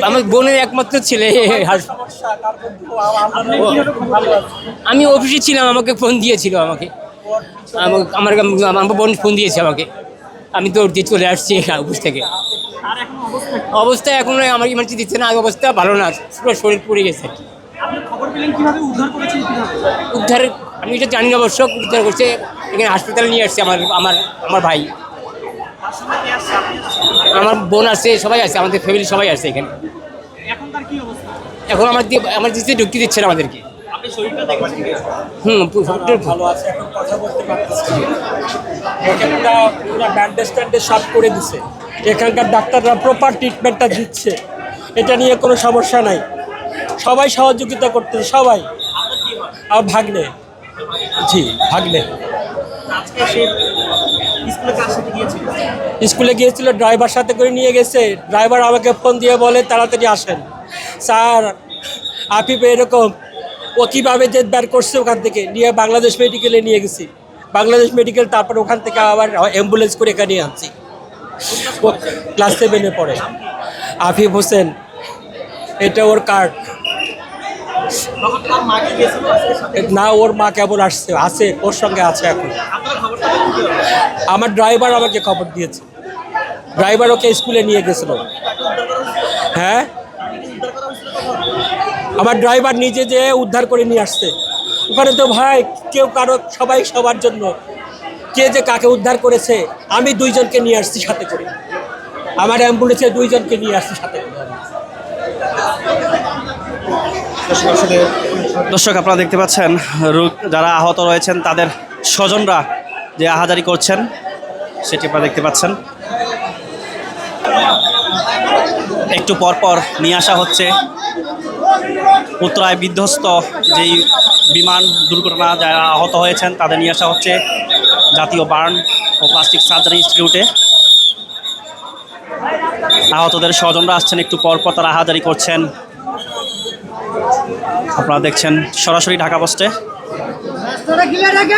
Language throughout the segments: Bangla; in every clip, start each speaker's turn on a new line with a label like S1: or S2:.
S1: আমার বোনের একমাত্র ছেলে। আমি অফিসে ছিলাম, আমাকে ফোন দিয়েছিল, আমার আমার বোন ফোন দিয়েছে আমাকে, আমি তো দিয়ে চলে আসছি অফিস থেকে। অবস্থা এখন আমার ইমার্জেন্সি দিচ্ছে না, অবস্থা ভালো না, পুরো শরীর পুড়ে গেছে। উদ্ধার আমি এটা জানি না, অবশ্য উদ্ধার করছে, এখানে হাসপাতালে নিয়ে আসছে আমার আমার আমার ভাই, আমার বোন আছে, সবাই আছে, আমাদের ফ্যামিলি সবাই আছে এখানে। এখন আমার দিতে ঢুকতে দিচ্ছে না আমাদেরকে।
S2: ভালো আছে, এখন কথা বলতে পারতেছে, ওকে পুরো ব্যান্ডেজ ট্যান্ডেজ সব করে দিছে, এখানকার ডাক্তাররা প্রপার ট্রিটমেন্টটা দিচ্ছে, এটা নিয়ে কোনো সমস্যা নাই, সবাই সহযোগিতা করতেছে সবাই। আর ভাগ্নে, জি ভাগ্নে স্কুলে গিয়েছিল, ড্রাইভার সাথে করে নিয়ে গেছে, ড্রাইভার আমাকে ফোন দিয়ে বলে তাড়াতাড়ি আসেন স্যার, আফিফ এরকম, ও কীভাবে যে বের করছে ওখান থেকে নিয়ে বাংলাদেশ মেডিকেলে নিয়ে গেছি, বাংলাদেশ মেডিকেল, তারপর ওখান থেকে আবার অ্যাম্বুলেন্স করে এখানে আনছি। ও ক্লাস 7-এ পড়ে, আফিফ হোসেন, এটা ওর কার্ড না, ওর মা কেবল আসছে, আছে ওর সঙ্গে আছে এখন। আমার ড্রাইভার আমাকে খবর দিয়েছে, ড্রাইভার ওকে স্কুলে নিয়ে গেছিল। হ্যাঁ, আমার ড্রাইভার নিজে যে উদ্ধার করে নিয়ে আসছে ওখানে। তো ভাই কেউ কারো, সবাই সবার জন্য, কে যে কাকে উদ্ধার করেছে, আমি 2 জনকে নিয়ে আসছি সাথে করে, আমার অ্যাম্বুলেন্সে 2 জনকে নিয়ে আসছি সাথে করে।
S3: দর্শক, আপনারা দেখতে পাচ্ছেন যারা আহত রয়েছেন তাদের স্বজনরা যে আহাজারি করছেন সেটি আপনারা দেখতে পাচ্ছেন। একটু পরপর নিয়ে আসা হচ্ছে উত্তরায় বিধ্বস্ত যেই বিমান দুর্ঘটনা যারা আহত হয়েছেন তাদের নিয়ে আসা হচ্ছে জাতীয় বার্ন ও প্লাস্টিক সার্জারি ইনস্টিটিউটে। আহতদের স্বজনরা আসছেন, একটু পরপর তারা আহাজারি করছেন। আপনারা দেখছেন সরাসরি ঢাকা পোস্টে।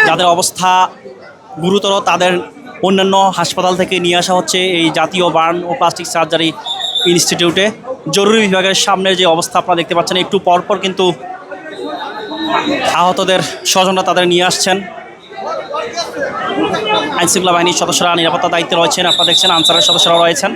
S3: যাদের অবস্থা গুরুতর তাদের অন্যান্য হাসপাতাল থেকে নিয়ে আসা হচ্ছে এই জাতীয় বার্ন ও প্লাস্টিক সার্জারি ইনস্টিটিউটে। জরুরি বিভাগের সামনের যে অবস্থা আপনারা দেখতে পাচ্ছেন, একটু পরপর কিন্তু আহতদের স্বজনরা তাদের নিয়ে আসছেন। আইনশৃঙ্খলা বাহিনীর সদস্যরা নিরাপত্তা দায়িত্বে রয়েছেন, আপনারা দেখছেন আনসারের সদস্যরা রয়েছেন।